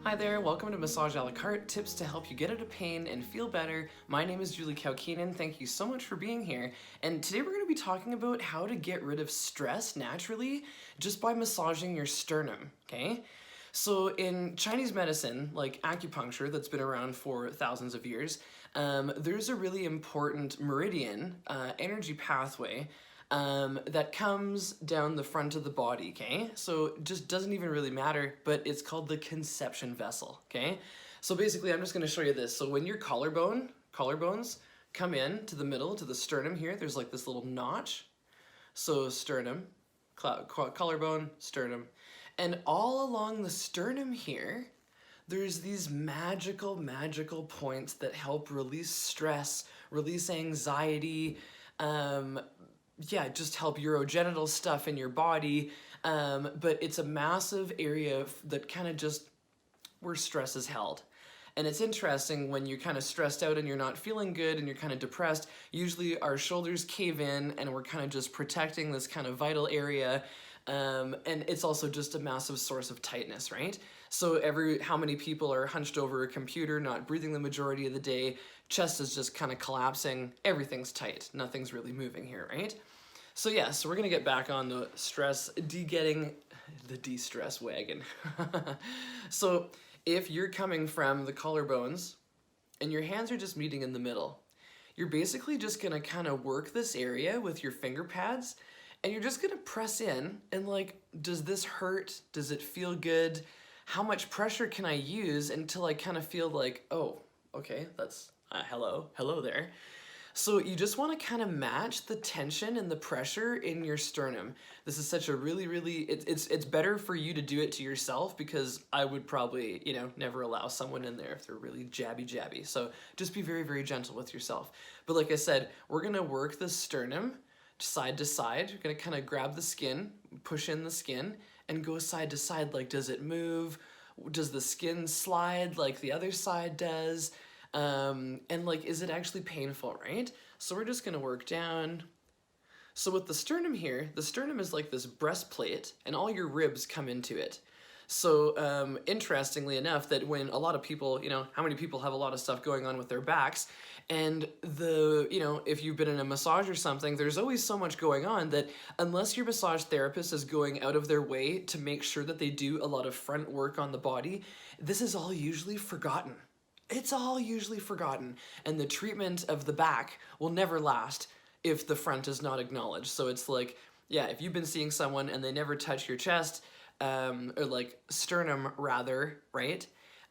Hi there, welcome to Massage a la Carte, tips to help you get out of pain and feel better. My name is Julie Kaukinen, thank you so much for being here. And today we're going to be talking about how to get rid of stress naturally just by massaging your sternum, okay? So in Chinese medicine, like acupuncture that's been around for thousands of years, there's a really important meridian, energy pathway that comes down the front of the body, okay? So it just doesn't even really matter, but it's called the conception vessel, okay? So basically, I'm just gonna show you this. So when your collarbones come in to the middle, to the sternum here, there's like this little notch. So sternum, collarbone, sternum. And all along the sternum here, there's these magical points that help release stress, release anxiety, just help urogenital stuff in your body, but it's a massive area that kind of just where stress is held. And it's interesting when you're kind of stressed out and you're not feeling good and you're kind of depressed, usually our shoulders cave in and we're kind of just protecting this kind of vital area. And it's also just a massive source of tightness, right? So how many people are hunched over a computer, not breathing the majority of the day, chest is just kind of collapsing, everything's tight, nothing's really moving here, right? So yeah, so we're gonna get back on the de-stress wagon. So if you're coming from the collarbones and your hands are just meeting in the middle, you're basically just gonna kind of work this area with your finger pads and you're just gonna press in and like, does this hurt? Does it feel good? How much pressure can I use until I kind of feel like, oh, okay, that's, hello there. So you just want to kind of match the tension and the pressure in your sternum. This is such a it's better for you to do it to yourself because I would probably, never allow someone in there if they're really jabby. So just be very gentle with yourself. But like I said, we're going to work the sternum side to side. You're going to kind of grab the skin, push in the skin, and go side to side. Like, does it move? Does the skin slide like the other side does? And like, is it actually painful, right? So we're just gonna work down. So with the sternum here, the sternum is like this breastplate and all your ribs come into it. So interestingly enough, that when a lot of people, how many people have a lot of stuff going on with their backs, and if you've been in a massage or something, there's always so much going on that unless your massage therapist is going out of their way to make sure that they do a lot of front work on the body, this is all usually forgotten. It's all usually forgotten, and the treatment of the back will never last if the front is not acknowledged. So it's like, yeah, if you've been seeing someone and they never touch your chest, or like sternum rather, right?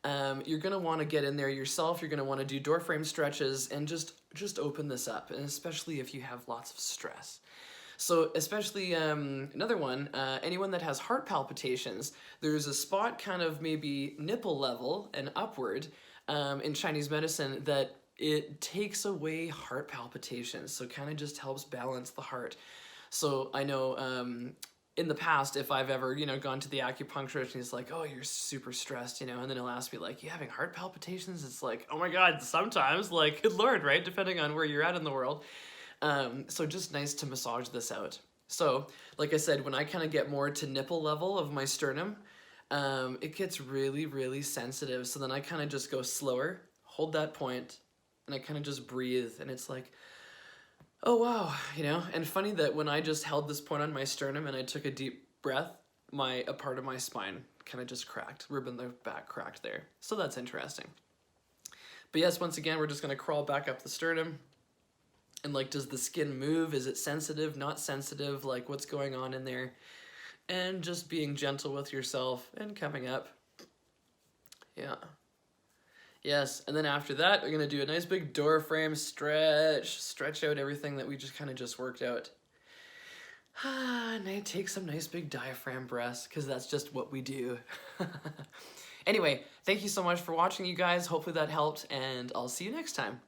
You're gonna want to get in there yourself. You're gonna want to do door frame stretches and just open this up, and especially if you have lots of stress. So especially another one, anyone that has heart palpitations, there's a spot kind of maybe nipple level and upward in Chinese medicine that it takes away heart palpitations. So kind of just helps balance the heart. So I know in the past, if I've ever, gone to the acupuncturist and he's like, oh, you're super stressed, and then he'll ask me like, you having heart palpitations? It's like, oh my God, sometimes, like, good Lord, right? Depending on where you're at in the world. So just nice to massage this out. So, like I said, when I kind of get more to nipple level of my sternum, it gets really sensitive. So then I kind of just go slower, hold that point, and I kind of just breathe. And it's like, oh wow, And funny that when I just held this point on my sternum and I took a deep breath, a part of my spine kind of just cracked. Rib in the back cracked there. So that's interesting. But yes, once again, we're just going to crawl back up the sternum. And like, does the skin move? Is it sensitive, not sensitive? Like, what's going on in there? And just being gentle with yourself and coming up. Yeah. Yes, and then after that, we're going to do a nice big door frame stretch. Stretch out everything that we just worked out. And I take some nice big diaphragm breaths, because that's just what we do. Anyway, thank you so much for watching, you guys. Hopefully that helped, and I'll see you next time.